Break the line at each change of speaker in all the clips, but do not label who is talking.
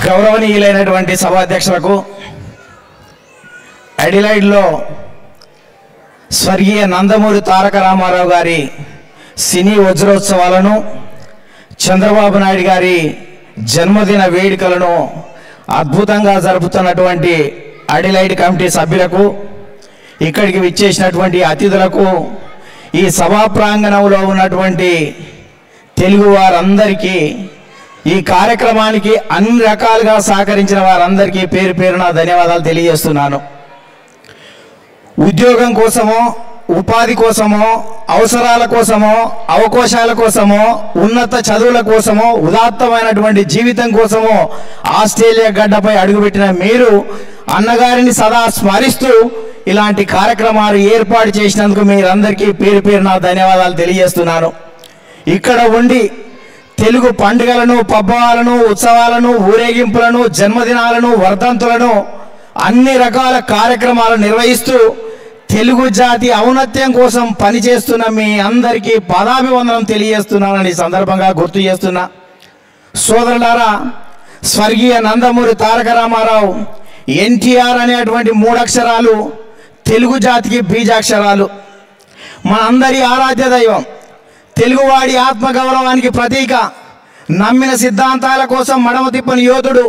గౌరవనీయులైనటువంటి సభాధ్యక్షులకు, అడిలైడ్లో స్వర్గీయ నందమూరి తారక రామారావు గారి సినీ వజ్రోత్సవాలను, చంద్రబాబు నాయుడు గారి జన్మదిన వేడుకలను అద్భుతంగా జరుపుతున్నటువంటి అడిలైడ్ కమిటీ సభ్యులకు, ఇక్కడికి విచ్చేసినటువంటి అతిథులకు, ఈ సభా ప్రాంగణంలో ఉన్నటువంటి తెలుగు వారందరికీ, ఈ కార్యక్రమానికి అన్ని రకాలుగా సహకరించిన వారందరికీ పేరు పేరున ధన్యవాదాలు తెలియజేస్తున్నాను. ఉద్యోగం కోసమో, ఉపాధి కోసమో, అవసరాల కోసమో, అవకాశాల కోసమో, ఉన్నత చదువుల కోసమో, ఉదాత్తమైనటువంటి జీవితం కోసమో ఆస్ట్రేలియా గడ్డపై అడుగుపెట్టిన మీరు అన్నగారిని సదా స్మరిస్తూ ఇలాంటి కార్యక్రమాలు ఏర్పాటు చేసినందుకు మీరందరికీ పేరు పేరున ధన్యవాదాలు తెలియజేస్తున్నాను. ఇక్కడ ఉండి తెలుగు పండుగలను, పబ్బాలను, ఉత్సవాలను, ఊరేగింపులను, జన్మదినాలను, వర్ధంతులను, అన్ని రకాల కార్యక్రమాలు నిర్వహిస్తూ తెలుగు జాతి ఔన్నత్యం కోసం పనిచేస్తున్న మీ అందరికీ పాదాభివందనం తెలియజేస్తున్నానని సందర్భంగా గుర్తు చేస్తున్నా. సోదరులారా, స్వర్గీయ నందమూరి తారక రామారావు ఎన్టీఆర్ అనేటువంటి 3 అక్షరాలు తెలుగు జాతికి బీజాక్షరాలు. మనందరి ఆరాధ్య దైవం, తెలుగువాడి ఆత్మగౌరవానికి ప్రతీక, నమ్మిన సిద్ధాంతాల కోసం మడమ తిప్పని యోధుడు,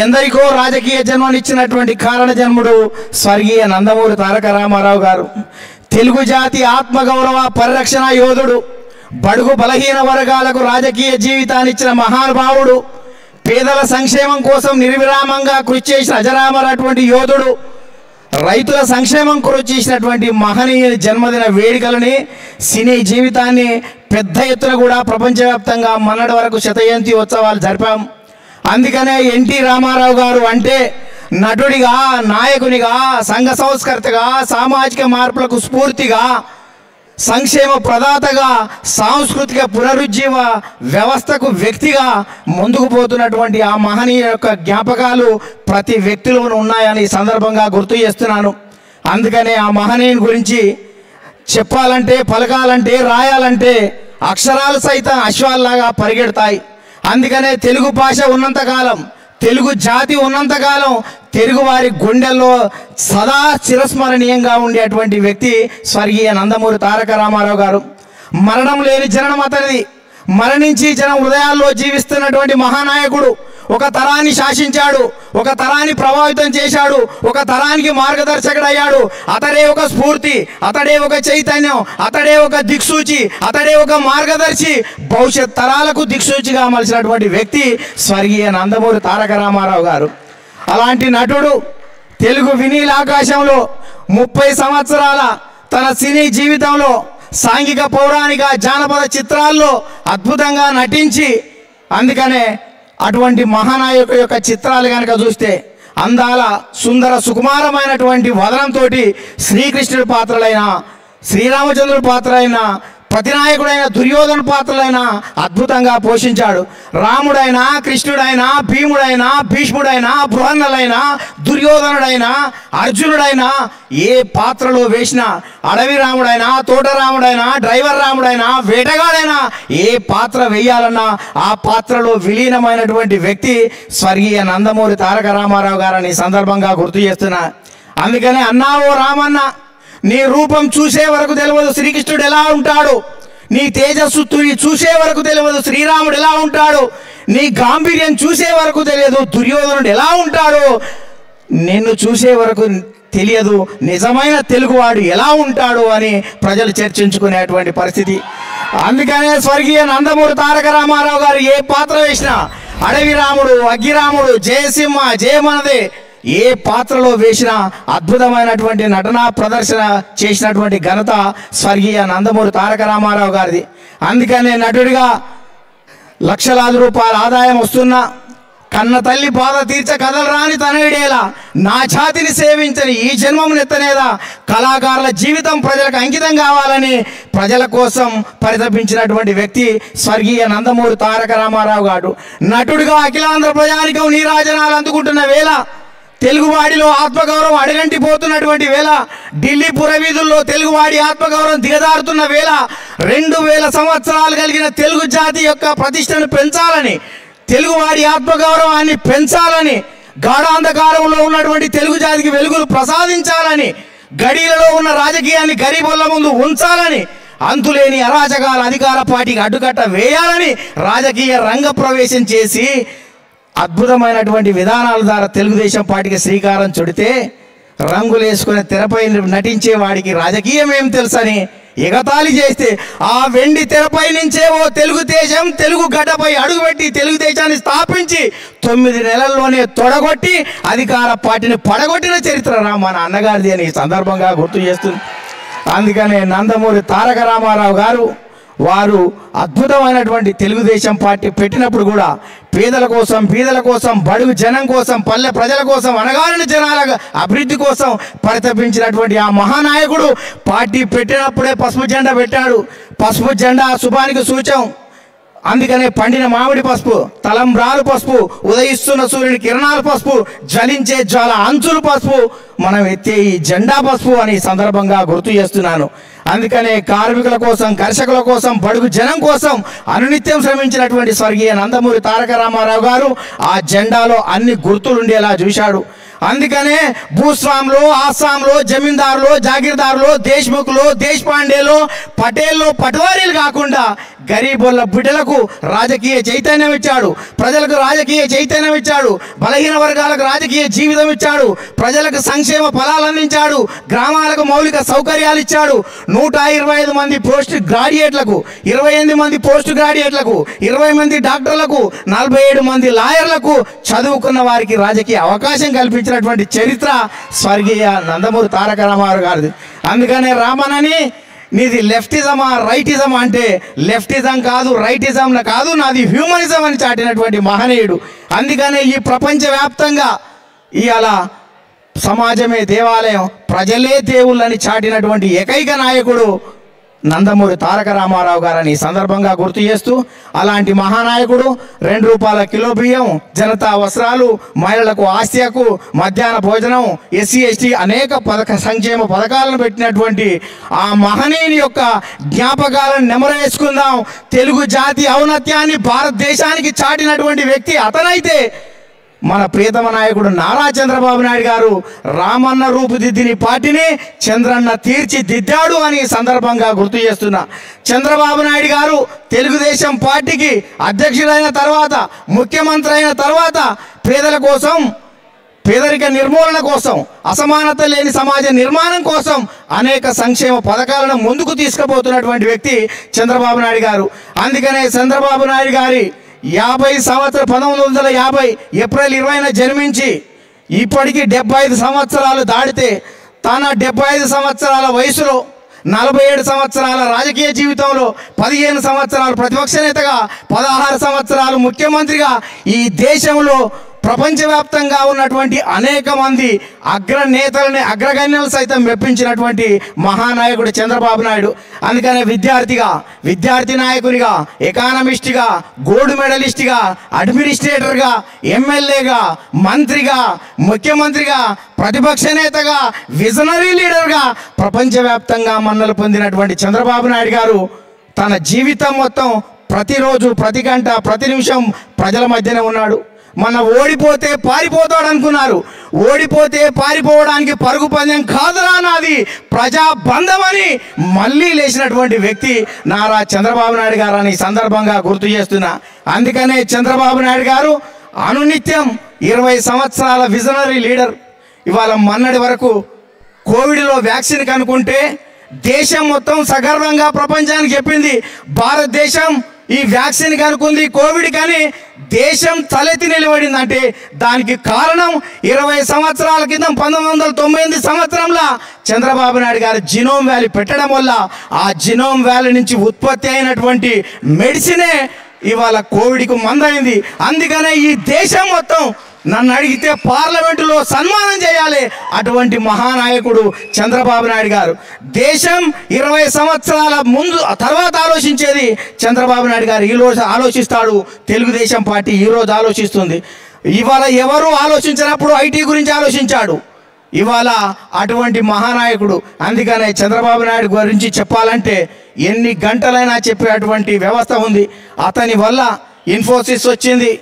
ఎందరికో రాజకీయ జన్మనిచ్చినటువంటి కారణ జన్ముడు స్వర్గీయ నందమూరి తారక రామారావు గారు. తెలుగు జాతి ఆత్మగౌరవ పరిరక్షణ యోధుడు, బడుగు బలహీన వర్గాలకు రాజకీయ జీవితాన్ని ఇచ్చిన మహానుభావుడు, పేదల సంక్షేమం కోసం నిర్విరామంగా కృషి చేసిన అజరామరటువంటి యోధుడు, రైతుల సంక్షేమం కృషి చేసినటువంటి మహనీయుని జన్మదిన వేడుకలని, సినీ జీవితాన్ని పెద్ద ఎత్తున కూడా ప్రపంచవ్యాప్తంగా మొన్నటి వరకు శతజయంతి ఉత్సవాలు జరిపాం. అందుకనే ఎన్టీ రామారావు గారు అంటే నటుడిగా, నాయకునిగా, సంఘ సంస్కర్తగా, సామాజిక మార్పులకు స్ఫూర్తిగా, సంక్షేమ ప్రదాతగా, సాంస్కృతిక పునరుజ్జీవ వ్యవస్థకు వ్యక్తిగా ముందుకు పోతున్నటువంటి ఆ మహనీయ యొక్క జ్ఞాపకాలు ప్రతి వ్యక్తిలోనూ ఉన్నాయని సందర్భంగా గుర్తు చేస్తున్నాను. అందుకనే ఆ మహనీయుని గురించి చెప్పాలంటే, పలకాలంటే, రాయాలంటే అక్షరాలు సైతం అశ్వాల్లాగా పరిగెడతాయి. అందుకనే తెలుగు భాష ఉన్నంతకాలం, తెలుగు జాతి ఉన్నంతకాలం తెలుగు వారి గుండెల్లో సదా చిరస్మరణీయంగా ఉండేటువంటి వ్యక్తి స్వర్గీయ నందమూరి తారక రామారావు గారు. మరణం లేని జననం అతనిది, మరణించి జనం హృదయాల్లో జీవిస్తున్నటువంటి మహానాయకుడు. ఒక తరాన్ని శాసించాడు, ఒక తరాన్ని ప్రభావితం చేశాడు, ఒక తరానికి మార్గదర్శకుడయ్యాడు. అతడే ఒక స్ఫూర్తి, అతడే ఒక చైతన్యం, అతడే ఒక దిక్సూచి, అతడే ఒక మార్గదర్శి, భవిష్యత్ తరాలకు దిక్సూచిగా మలిచినటువంటి వ్యక్తి స్వర్గీయ నందమూరి తారక రామారావు గారు. అలాంటి నటుడు తెలుగు వినీల ఆకాశంలో 30 సంవత్సరాల తన సినీ జీవితంలో సాంఘిక, పౌరాణిక, జానపద చిత్రాల్లో అద్భుతంగా నటించి, అందుకనే అటువంటి మహానాయకు యొక్క చిత్రాలు కనుక చూస్తే అందాల సుందర సుకుమారమైనటువంటి వదనంతో శ్రీకృష్ణుడి పాత్రలైన, శ్రీరామచంద్రుడి పాత్రలైన, ప్రతినాయకుడైన దుర్యోధన పాత్రలైన అద్భుతంగా పోషించాడు. రాముడైనా, కృష్ణుడైనా, భీముడైనా, భీష్ముడైనా, బృహన్నలైనా, దుర్యోధనుడైనా, అర్జునుడైనా ఏ పాత్రలో వేసినా, అడవి రాముడైనా, తోట రాముడైనా, డ్రైవర్ రాముడైనా, వేటగాడైనా ఏ పాత్ర వేయాలన్నా ఆ పాత్రలో విలీనమైనటువంటి వ్యక్తి స్వర్గీయ నందమూరి తారక రామారావు గారని సందర్భంగా గుర్తు చేస్తున్నా. అందుకనే అన్నావో రామన్న, నీ రూపం చూసే వరకు తెలియదు శ్రీకృష్ణుడు ఎలా ఉంటాడు, నీ తేజస్సు చూసే వరకు తెలియదు శ్రీరాముడు ఎలా ఉంటాడు, నీ గాంభీర్యం చూసే వరకు తెలియదు దుర్యోధనుడు ఎలా ఉంటాడు, నిన్ను చూసే వరకు తెలియదు నిజమైన తెలుగువాడు ఎలా ఉంటాడు అని ప్రజలు చర్చించుకునేటువంటి పరిస్థితి. అందుకనే స్వర్గీయ నందమూరి తారక రామారావు గారు ఏ పాత్ర వేసినా, అడవి రాముడు, అగ్గిరాముడు, జయసింహ, జయమనదే ఏ పాత్రలో వేసినా అద్భుతమైనటువంటి నటనా ప్రదర్శన చేసినటువంటి ఘనత స్వర్గీయ నందమూరి తారక రామారావు గారిది. అందుకనే నటుడిగా లక్షలాది రూపాయల ఆదాయం వస్తున్నా, కన్న తల్లి బాధ తీర్చ కథలు రాని తనయుడేలా, నా జాతిని సేవించని ఈ జన్మం నెత్తనేదా, కళాకారుల జీవితం ప్రజలకు అంకితం కావాలని ప్రజల కోసం పరితపించినటువంటి వ్యక్తి స్వర్గీయ నందమూరి తారక రామారావు గారు. నటుడిగా అఖిలాంధ్ర ప్రజానికం నీరాజనాలు అందుకుంటున్న వేళ, తెలుగువాడిలో ఆత్మగౌరవం అడగంటిపోతున్నటువంటి వేళ, ఢిల్లీ పురవీధుల్లో తెలుగువాడి ఆత్మగౌరవం దిగజారుతున్న వేళ, 2000 సంవత్సరాలు కలిగిన తెలుగు జాతి యొక్క ప్రతిష్టను పెంచాలని తెలుగువాడి ఆత్మగౌరవాన్ని పెంచాలని, గాఢాంధకారంలో ఉన్నటువంటి తెలుగు జాతికి వెలుగులు ప్రసాదించాలని, గడిలలో ఉన్న రాజకీయాన్ని గరీబుల ముందు ఉంచాలని, అంతులేని అరాచకాల అధికార పార్టీకి అడ్డుకట్ట వేయాలని రాజకీయ రంగ ప్రవేశం చేసి అద్భుతమైనటువంటి విధానాల ద్వారా తెలుగుదేశం పార్టీకి శ్రీకారం చుడితే, రంగులు వేసుకునే తెరపై నటించే వాడికి రాజకీయం ఏం తెలుసని ఎగతాళి చేస్తే, ఆ వెండి తెరపై నుంచే ఓ తెలుగుదేశం తెలుగు గడ్డపై అడుగుపెట్టి తెలుగుదేశాన్ని స్థాపించి 9 నెలల్లోనే తొడగొట్టి అధికార పార్టీని పడగొట్టిన చరిత్ర మన అన్నగారిది అని ఈ సందర్భంగా గుర్తు చేస్తుంది. అందుకనే నందమూరి తారక రామారావు గారు వారు అద్భుతమైనటువంటి తెలుగుదేశం పార్టీ పెట్టినప్పుడు కూడా పేదల కోసం, బీదల కోసం, బడుగు జనం కోసం, పల్లె ప్రజల కోసం, అణగారిన జనాల అభివృద్ధి కోసం పరితపించినటువంటి ఆ మహానాయకుడు పార్టీ పెట్టినప్పుడే పసుపు జెండా పెట్టాడు. పసుపు జెండా శుభానికి సూచం. అందుకనే పండిన మామిడి పసుపు, తలంబ్రాలు పసుపు, ఉదయిస్తున్న సూర్యుని కిరణాలు పసుపు, జ్వలించే జ్వాల అంచులు పసుపు, మనం ఎత్తే ఈ జెండా పసుపు అని సందర్భంగా గుర్తు చేస్తున్నాను. అందుకనే కార్మికుల కోసం, కర్షకుల కోసం, బడుగు జనం కోసం అనునిత్యం శ్రమించినటువంటి స్వర్గీయ నందమూరి తారక రామారావు గారు ఆ జెండాలో అన్ని గుర్తులుండేలా చూశాడు. అందుకనే భూస్వాములు, ఆసాంలో, జమీందారులు, జాగీర్దారులు, దేశ్ముఖులు, దేశపాండేలు, పటేళ్ళు, పటవారీలు కాకుండా గరీబుల బిడ్డలకు రాజకీయ చైతన్యం ఇచ్చాడు, ప్రజలకు రాజకీయ చైతన్యం ఇచ్చాడు, బలహీన వర్గాలకు రాజకీయ జీవితం ఇచ్చాడు, ప్రజలకు సంక్షేమ ఫలాలు అందించాడు, గ్రామాలకు మౌలిక సౌకర్యాలు ఇచ్చాడు. 125 మంది పోస్ట్ గ్రాడ్యుయేట్లకు, 28 మంది పోస్ట్ గ్రాడ్యుయేట్లకు, 20 మంది డాక్టర్లకు, 47 మంది లాయర్లకు చదువుకున్న వారికి రాజకీయ అవకాశం కల్పించినటువంటి చరిత్ర స్వర్గీయ నందమూరి తారక రామారావు గారిది. అందుకనే రామనని నీది లెఫ్టిజమా రైటిజమా అంటే లెఫ్టిజం కాదు, రైటిజం కాదు, నాది హ్యూమనిజం అని చాటినటువంటి మహనీయుడు. అందుకనే ఈ ప్రపంచవ్యాప్తంగా ఇవాళ సమాజమే దేవాలయం, ప్రజలే దేవుళ్ళని చాటినటువంటి ఏకైక నాయకుడు నందమూరి తారక రామారావు గారని ఈ సందర్భంగా గుర్తు చేస్తూ, అలాంటి మహానాయకుడు 2 రూపాయల కిలో బియ్యం, జనతా వస్త్రాలు, మహిళలకు ఆస్తి హక్కు, మధ్యాహ్న భోజనం, ఎస్సీ ఎస్టీ అనేక సంక్షేమ పథకాలను పెట్టినటువంటి ఆ మహనీయుని యొక్క జ్ఞాపకాలను నెమరేసుకుందాం. తెలుగు జాతి ఔన్నత్యాన్ని భారతదేశానికి చాటినటువంటి వ్యక్తి అతనైతే మన ప్రియతమ నాయకుడు నారా చంద్రబాబు నాయుడు గారు రామన్న రూపుదిద్దిని పార్టీని చంద్రన్న తీర్చిదిద్దాడు అని సందర్భంగా గుర్తు చేస్తున్నా. చంద్రబాబు నాయుడు గారు తెలుగుదేశం పార్టీకి అధ్యక్షుడైన తర్వాత, ముఖ్యమంత్రి అయిన తర్వాత పేదల కోసం, పేదరిక నిర్మూలన కోసం, అసమానత లేని సమాజ నిర్మాణం కోసం అనేక సంక్షేమ పథకాలను ముందుకు తీసుకుపోతున్నటువంటి వ్యక్తి చంద్రబాబు నాయుడు గారు. అందుకనే చంద్రబాబు నాయుడు గారి 50 సంవత్సరాలు 1950 ఏప్రిల్ 20న జన్మించి ఇప్పటికీ 75 సంవత్సరాలు దాటితే తన 75 సంవత్సరాల వయసులో 47 సంవత్సరాల రాజకీయ జీవితంలో 15 సంవత్సరాలు ప్రతిపక్ష నేతగా, 16 సంవత్సరాలు ముఖ్యమంత్రిగా ఈ దేశంలో ప్రపంచవ్యాప్తంగా ఉన్నటువంటి అనేక మంది అగ్రనేతలని, అగ్రగణ్యులు సైతం మెప్పించినటువంటి మహానాయకుడు చంద్రబాబు నాయుడు. అందుకనే విద్యార్థిగా, విద్యార్థి నాయకునిగా, ఎకానమిస్ట్గా, గోల్డ్ మెడలిస్ట్గా, అడ్మినిస్ట్రేటర్గా, ఎమ్మెల్యేగా, మంత్రిగా, ముఖ్యమంత్రిగా, ప్రతిపక్ష నేతగా, విజనరీ లీడర్గా ప్రపంచవ్యాప్తంగా మన్నలు పొందినటువంటి చంద్రబాబు నాయుడు గారు తన జీవితం మొత్తం ప్రతిరోజు, ప్రతి గంట, ప్రతి నిమిషం ప్రజల మధ్యనే ఉన్నాడు. మన ఓడిపోతే పారిపోతాడు అనుకున్నారు, ఓడిపోతే పారిపోవడానికి పరుగు పందెం కాదురా నాది ప్రజాబంధమని మళ్ళీ లేచినటువంటి వ్యక్తి నారా చంద్రబాబు నాయుడు గారు అని సందర్భంగా గుర్తు చేస్తున్నా. అందుకనే చంద్రబాబు నాయుడు గారు అనునిత్యం 20 సంవత్సరాల విజనరీ లీడర్. ఇవాళ మొన్నటి వరకు కోవిడ్లో వ్యాక్సిన్ కనుక్కుంటే దేశం మొత్తం సగర్వంగా ప్రపంచానికి చెప్పింది, భారతదేశం ఈ వ్యాక్సిన్ కనుక్కుంది కోవిడ్ కానీ దేశం తలెత్తి నిలబడింది. అంటే దానికి కారణం 20 సంవత్సరాల క్రితం 1998 సంవత్సరంలో చంద్రబాబు నాయుడు గారు జినోమ్ వ్యాలీ పెట్టడం వల్ల ఆ జినోమ్ వ్యాలీ నుంచి ఉత్పత్తి అయినటువంటి మెడిసినే ఇవాళ కోవిడ్కు మందైంది. అందుకనే ఈ దేశం మొత్తం నన్ను అడిగితే పార్లమెంటులో సన్మానం చేయాలి అటువంటి మహానాయకుడు చంద్రబాబు నాయుడు గారు. దేశం 20 సంవత్సరాల ముందు తర్వాత ఆలోచించేది చంద్రబాబు నాయుడు గారు ఈరోజు ఆలోచిస్తాడు, తెలుగుదేశం పార్టీ ఈరోజు ఆలోచిస్తుంది. ఇవాళ ఎవరు ఆలోచించినప్పుడు ఐటీ గురించి ఆలోచించాడు, ఇవాళ అటువంటి మహానాయకుడు. అందుకనే చంద్రబాబు నాయుడు గురించి చెప్పాలంటే ఎన్ని గంటలైనా చెప్పేటువంటి వ్యవస్థ ఉంది. అతని వల్ల ఇన్ఫోసిస్ వచ్చింది,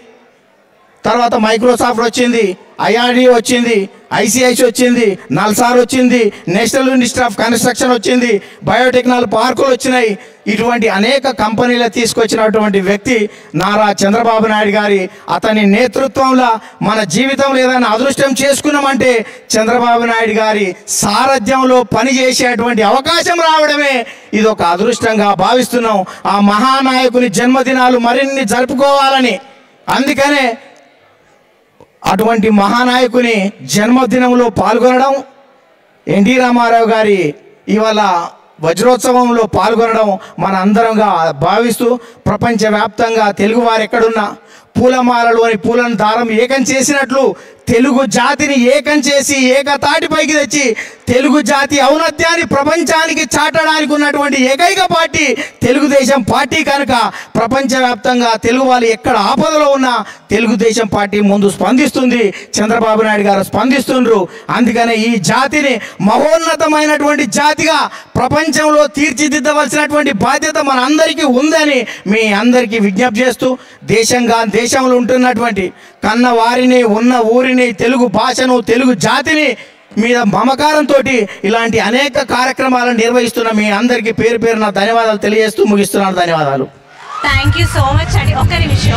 తర్వాత మైక్రోసాఫ్ట్ వచ్చింది, ఐఆర్డి వచ్చింది, ఐసిఐసి వచ్చింది, నల్సార్ వచ్చింది, నేషనల్ ఇన్స్టిట్యూట్ ఆఫ్ కన్స్ట్రక్షన్ వచ్చింది, బయోటెక్నాలజీ పార్కులు వచ్చినాయి. ఇటువంటి అనేక కంపెనీలు తీసుకొచ్చినటువంటి వ్యక్తి నారా చంద్రబాబు నాయుడు గారి అతని నేతృత్వంలో మన జీవితంలో ఏదైనా అదృష్టం చేసుకున్నామంటే చంద్రబాబు నాయుడు గారి సారథ్యంలో పనిచేసేటువంటి అవకాశం రావడమే ఇది ఒక అదృష్టంగా భావిస్తున్నాం. ఆ మహానాయకుని జన్మదినాలు మరిన్ని జరుపుకోవాలని, అందుకనే అటువంటి మహానాయకుని జన్మదినంలో పాల్గొనడం, ఎన్టీ రామారావు గారి ఇవాళ వజ్రోత్సవంలో పాల్గొనడం మన అందరంగా భావిస్తూ ప్రపంచవ్యాప్తంగా తెలుగువారు ఎక్కడున్నా పూలమాలలోని పూలను దారం ఏకం చేసినట్లు తెలుగు జాతిని ఏకం చేసి ఏకతాటిపైకి తెచ్చి తెలుగు జాతి ఔన్నత్యాన్ని ప్రపంచానికి చాటడానికి ఉన్నటువంటి ఏకైక పార్టీ తెలుగుదేశం పార్టీ కనుక ప్రపంచవ్యాప్తంగా తెలుగు వాళ్ళు ఎక్కడ ఆపదలో ఉన్నా తెలుగుదేశం పార్టీ ముందు స్పందిస్తుంది. చంద్రబాబు నాయుడు గారు స్పందిస్తుండ్రు. అందుకనే ఈ జాతిని మహోన్నతమైనటువంటి జాతిగా ప్రపంచంలో తీర్చిదిద్దవలసినటువంటి బాధ్యత మన అందరికీ ఉందని మీ అందరికీ విజ్ఞప్తి చేస్తూ దేశంలో ఉంటున్నటువంటి కన్న వారిని, ఉన్న ఊరిని, తెలుగు భాషను, తెలుగు జాతిని మీద మమకారంతో ఇలాంటి అనేక కార్యక్రమాలను నిర్వహిస్తున్న మీ అందరికీ పేరు పేరున ధన్యవాదాలు తెలియజేస్తూ ముగిస్తున్నాను. ధన్యవాదాలు.
థ్యాంక్ యూ సో మచ్ అండి. ఒక్క నిమిషం.